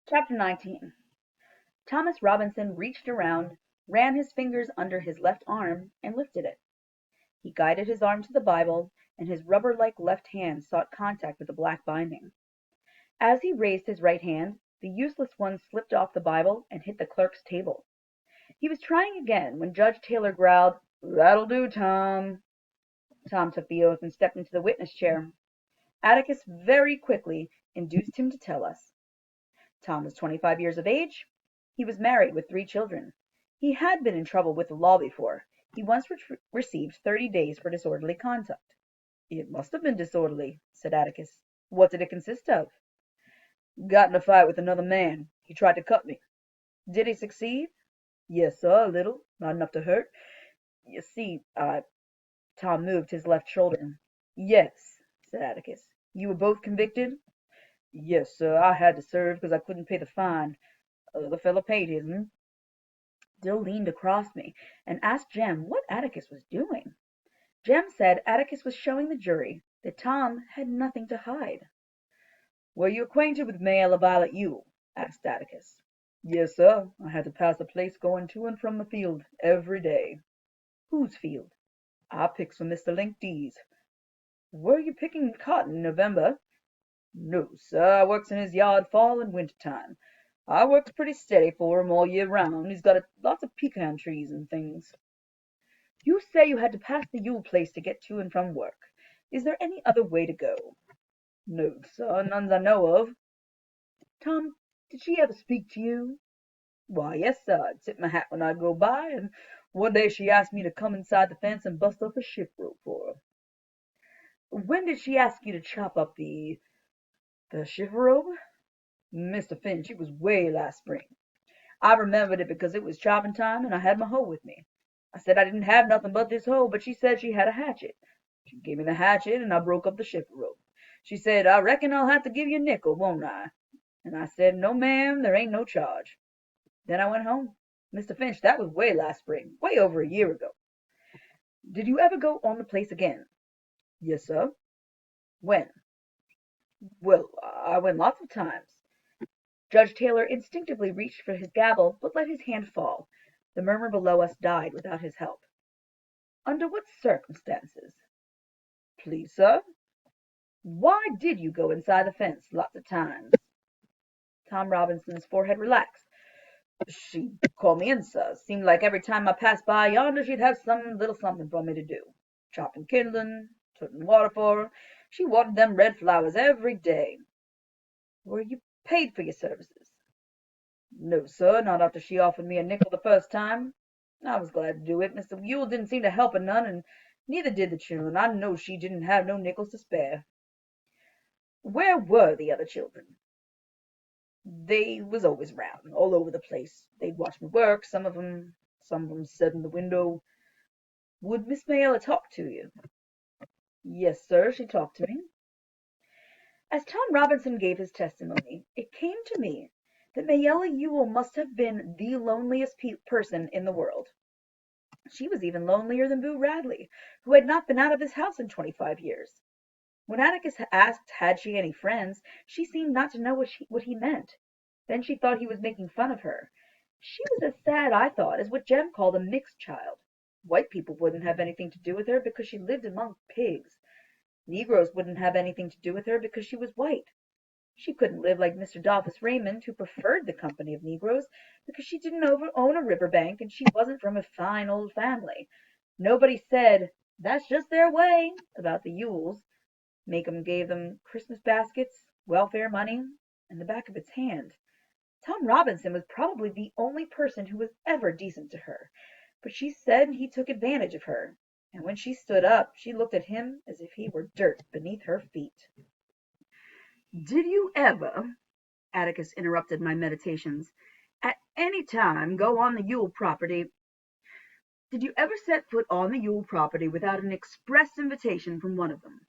Chapter 19. Thomas Robinson reached around, ran his fingers under his left arm, and lifted it. He guided his arm to the Bible, and his rubber-like left hand sought contact with the black binding. As he raised his right hand, the useless one slipped off the Bible and hit the clerk's table. He was trying again when Judge Taylor growled, "That'll do, Tom." Tom took the oath and stepped into the witness chair. Atticus very quickly induced him to tell us. Tom was 25 years of age. He was married with 3 children. He had been in trouble with the law before. He once received 30 days for disorderly conduct. "It must have been disorderly," said Atticus. "What did it consist of?" "Got in a fight with another man. He tried to cut me." "Did he succeed?" "Yes, sir, a little. Not enough to hurt. You see, Tom moved his left shoulder. "Yes," said Atticus. "You were both convicted?" "Yes, sir. I had to serve because I couldn't pay the fine. The fellow paid his. Dill leaned across me and asked Jem what Atticus was doing. Jem said Atticus was showing the jury that Tom had nothing to hide. "Were you acquainted with Mayella Violet Ewell?" asked Atticus. "Yes, sir. I had to pass the place going to and from the field every day." "Whose field?" "I picks for Mr. Link D's." "Were you picking cotton in November?" "No, sir. I works in his yard fall and winter time. I works pretty steady for him all year round. He's got lots of pecan trees and things." "You say you had to pass the Ewell place to get to and from work. Is there any other way to go?" "No, sir. None I know of." "Tom, did she ever speak to you?" "Why, yes, sir. I'd tip my hat when I'd go by, and one day she asked me to come inside the fence and bust up a ship rope for her." "When did she ask you to chop up the ship rope?" "Mr. Finch, it was way last spring. I remembered it because it was chopping time and I had my hoe with me. I said I didn't have nothing but this hoe, but she said she had a hatchet. She gave me the hatchet and I broke up the ship rope. She said, 'I reckon I'll have to give you a nickel, won't I?' And I said, 'No, ma'am, there ain't no charge.' Then I went home. Mr. Finch, that was way last spring, way over a year ago." "Did you ever go on the place again?" "Yes, sir." "When?" "Well, I went lots of times." Judge Taylor instinctively reached for his gavel, but let his hand fall. The murmur below us died without his help. "Under what circumstances?" "Please, sir?" "Why did you go inside the fence lots of times?" Tom Robinson's forehead relaxed. "She'd call me in, sir. Seemed like every time I passed by yonder she'd have some little something for me to do. Chopping kindlin', putting water for her. She watered them red flowers every day." "Were you paid for your services?" "No, sir, not after she offered me a nickel the first time. I was glad to do it. Mr. Ewell didn't seem to help her none, and neither did the children. I know she didn't have no nickels to spare." "Where were the other children?" "They was always round, all over the place. They'd watch me work, some of 'em set in the window." "Would Miss Mayella talk to you?" "Yes, sir, she talked to me." As Tom Robinson gave his testimony, it came to me that Mayella Ewell must have been the loneliest person in the world. She was even lonelier than Boo Radley, who had not been out of his house in 25 years. When Atticus asked had she any friends, she seemed not to know what he meant. Then she thought he was making fun of her. She was as sad, I thought, as what Jem called a mixed child. White people wouldn't have anything to do with her because she lived among pigs. Negroes wouldn't have anything to do with her because she was white. She couldn't live like Mr. Dolphus Raymond, who preferred the company of Negroes because she didn't own a river bank and she wasn't from a fine old family. Nobody said, "That's just their way," about the Ewells. Maycomb gave them Christmas baskets, welfare money, and the back of its hand. Tom Robinson was probably the only person who was ever decent to her, but she said he took advantage of her, and when she stood up she looked at him as if he were dirt beneath her feet. "Did you ever," Atticus interrupted my meditations, "at any time go on the Ewell property? Did you ever set foot on the Ewell property without an express invitation from one of them?"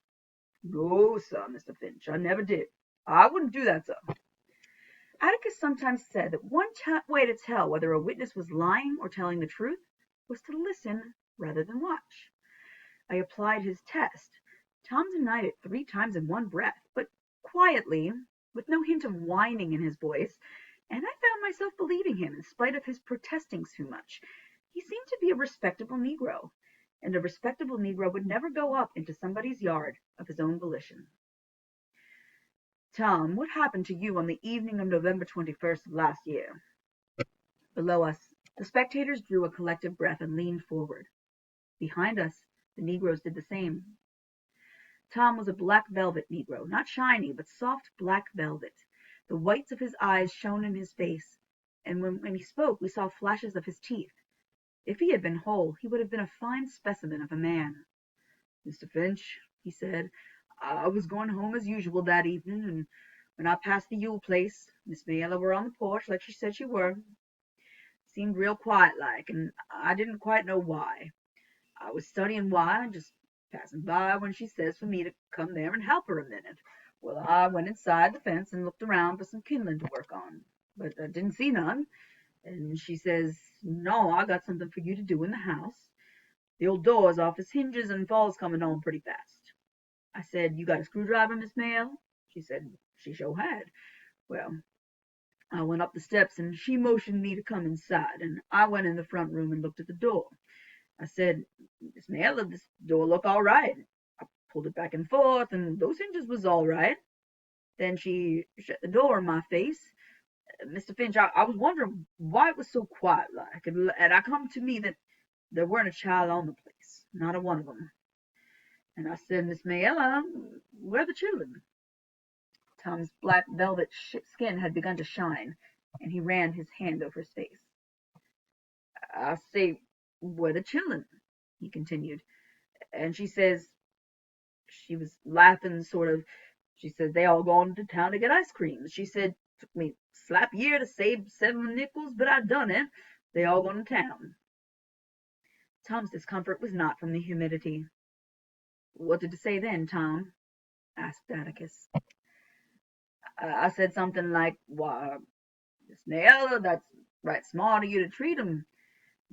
"No, sir, Mr. Finch, I never did. I wouldn't do that, sir." Atticus sometimes said that one way to tell whether a witness was lying or telling the truth was to listen rather than watch. I applied his test. Tom denied it 3 times in one breath, but quietly, with no hint of whining in his voice. and I found myself believing him in spite of his protesting too much. He seemed to be a respectable Negro, and a respectable Negro would never go up into somebody's yard of his own volition. Tom, what happened to you on the evening of November 21st of last year? Below us, the spectators drew a collective breath and leaned forward. Behind us, the Negroes did the same. Tom was a black velvet Negro, not shiny, but soft black velvet. The whites of his eyes shone in his face, and when he spoke we saw flashes of his teeth. If he had been whole, he would have been a fine specimen of a man. Mr. Finch, he said, I was going home as usual that evening, and when I passed the Yule place, Miss Mayella were on the porch like she said she were. Seemed real quiet like, and I didn't quite know why. I was studying why, and just passing by when she says for me to come there and help her a minute. Well, I went inside the fence and looked around for some kindling to work on, but I didn't see none. And she says, no, I got something for you to do in the house. The old door's off its hinges and fall's coming on pretty fast. I said, you got a screwdriver, Miss Mayle? She said she sure had. Well, I went up the steps and she motioned me to come inside, and I went in the front room and looked at the door. I said, Miss Mayle, this door look all right. I pulled it back and forth, and those hinges was all right. Then she shut the door in my face. Mr. Finch, I was wondering why it was so quiet like, and I come to me that there weren't a child on the place, not a one of them. And I said, Miss Mayella, where are the children? Tom's black velvet skin had begun to shine, and he ran his hand over his face. I say, where the children? He continued. And she says, she was laughing sort of, she said, they all gone to town to get ice cream. She said, took me slap year to save 7 nickels, but I done it. They all gone to town. Tom's discomfort was not from the humidity. What did you say then, Tom? Asked Atticus. I said something like, why, Miss Nell, that's right smart of you to treat him.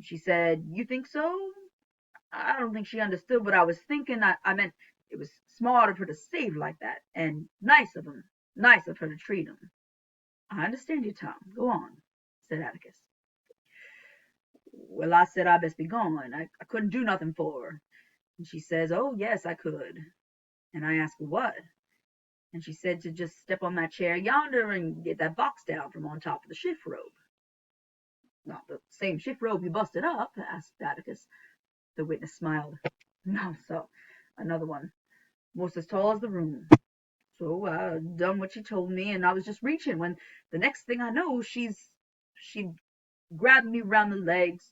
She said, you think so? I don't think she understood what I was thinking. I meant it was smart of her to save like that, and nice of him, nice of her to treat him. I understand you, Tom. Go on, said Atticus. Well, I said I best be gone. I couldn't do nothing for her. And she says, oh, yes, I could. And I asked her what. And she said to just step on that chair yonder and get that box down from on top of the shift robe. Not the same shift robe you busted up? Asked Atticus. The witness smiled. No, sir, another one, most as tall as the room. So I done what she told me, and I was just reaching when the next thing I know, she grabbed me round the legs,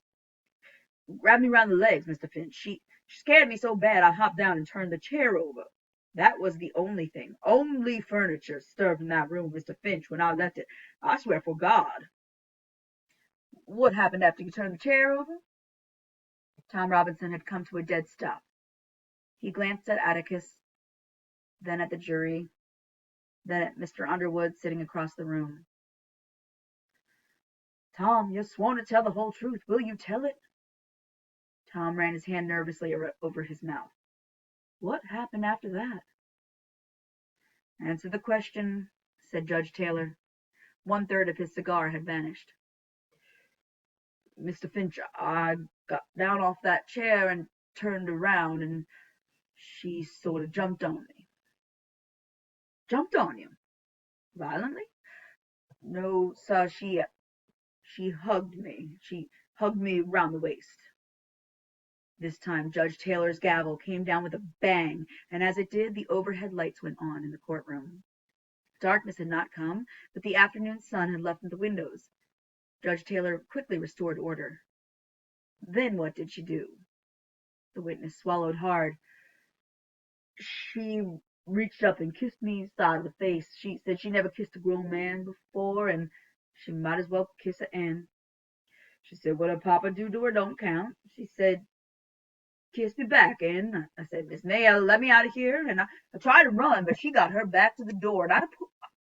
Mr. Finch. She scared me so bad I hopped down and turned the chair over. That was the only thing, only furniture stirred in that room, Mr. Finch, when I left it. I swear for God. What happened after you turned the chair over? Tom Robinson had come to a dead stop. He glanced at Atticus, then at the jury, then at Mr. Underwood sitting across the room. Tom, you're sworn to tell the whole truth. Will you tell it? Tom ran his hand nervously over his mouth. What happened after that? Answer the question, said Judge Taylor. 1/3 of his cigar had vanished. Mr. Finch, I got down off that chair and turned around, and she sort of jumped on me. Jumped on you? Violently? No, sir, she hugged me. She hugged me round the waist. This time Judge Taylor's gavel came down with a bang, and as it did, the overhead lights went on in the courtroom. Darkness had not come, but the afternoon sun had left the windows. Judge Taylor quickly restored order. Then what did she do? The witness swallowed hard. She reached up and kissed me side of the face. She said she never kissed a grown man before, and she might as well kiss an N. She said what her papa do to her don't count. She said, kiss me back, N. I said, Miss Mayle, let me out of here. And I tried to run, but she got her back to the door, and I'd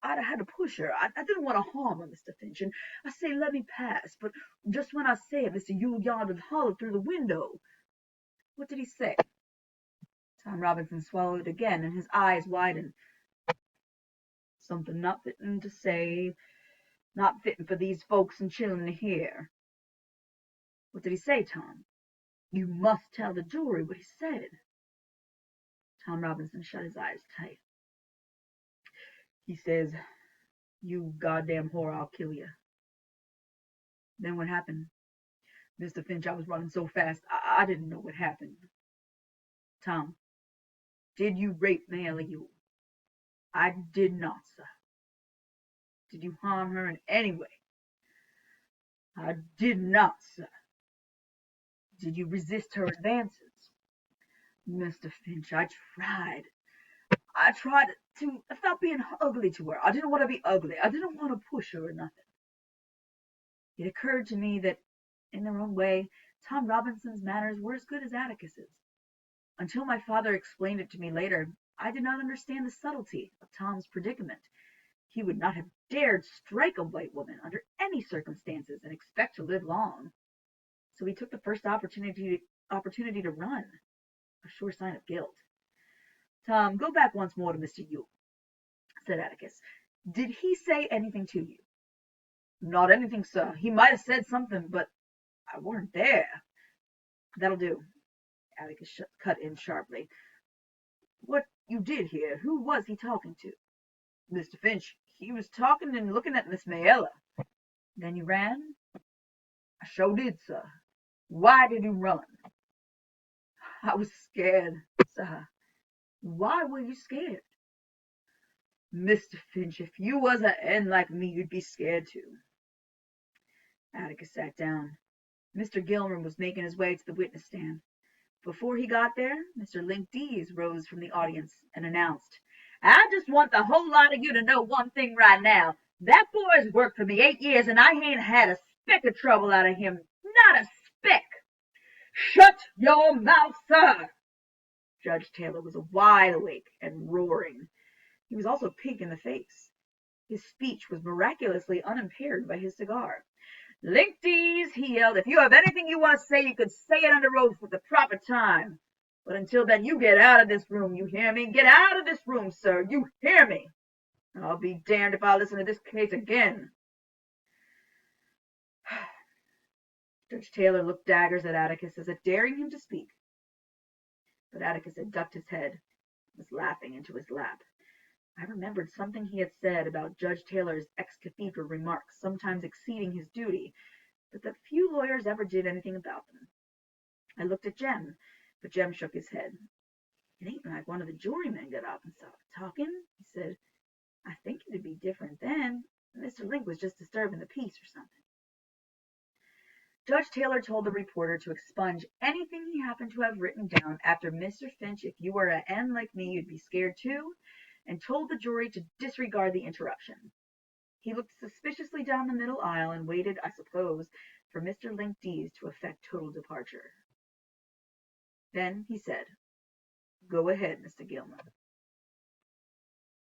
have had to push her. I didn't want to harm her, Mr. Finch, and I say, let me pass. But just when I said, Mr. Yule yonder hollered through the window. What did he say? Tom Robinson swallowed again, and his eyes widened. Something not fitting to say. Not fitting for these folks and children to hear." "What did he say, Tom?" "You must tell the jury what he said." Tom Robinson shut his eyes tight. "He says, 'You goddamn whore, I'll kill you.'" "Then what happened?" "Mr. Finch, I was running so fast, I didn't know what happened." "Tom, did you rape Mayella Yule?" "I did not, sir." "Did you harm her in any way?" "I did not, sir." "Did you resist her advances?" "Mr. Finch, I tried. I tried to, without being ugly to her. I didn't want to be ugly. I didn't want to push her or nothing." It occurred to me that, in their own way, Tom Robinson's manners were as good as Atticus's. Until my father explained it to me later, I did not understand the subtlety of Tom's predicament. He would not have dared strike a white woman under any circumstances and expect to live long. So he took the first opportunity to run, a sure sign of guilt. "Tom, go back once more to Mr. Yule," said Atticus. "Did he say anything to you?" "Not anything, sir. He might have said something, but I weren't there." "That'll do," Atticus cut in sharply. "What you did hear, who was he talking to?" "Mr. Finch, he was talking and looking at Miss Mayella." "Then you ran?" "I sure did, sir." "Why did you run?" "I was scared, sir." "Why were you scared?" "Mr. Finch, if you was a hen like me, you'd be scared too." Atticus sat down. Mr. Gilmer was making his way to the witness stand. Before he got there, Mr. Link Dees rose from the audience and announced, "I just want the whole lot of you to know one thing right now. That boy's worked for me 8 years, and I ain't had a speck of trouble out of him. Not a speck." "Shut your mouth, sir!" Judge Taylor was wide awake and roaring. He was also pink in the face. His speech was miraculously unimpaired by his cigar. "Link Dees," he yelled, "if you have anything you want to say, you could say it under oath at the proper time. But until then, you get out of this room, you hear me? Get out of this room, sir, you hear me? I'll be damned if I listen to this case again." Judge Taylor looked daggers at Atticus as if daring him to speak. But Atticus had ducked his head and was laughing into his lap. I remembered something he had said about Judge Taylor's ex-cathedral remarks sometimes exceeding his duty, but that few lawyers ever did anything about them. I looked at Jem, but Jem shook his head. "It ain't like one of the jurymen got up and started talking," he said. "I think it'd be different then. Mr. Link was just disturbing the peace or something." Judge Taylor told the reporter to expunge anything he happened to have written down after "Mr. Finch, if you were a hen like me, you'd be scared too," and told the jury to disregard the interruption. He looked suspiciously down the middle aisle and waited, I suppose, for Mr. Link Dees to effect total departure. Then he said, "Go ahead, Mr. Gilmer."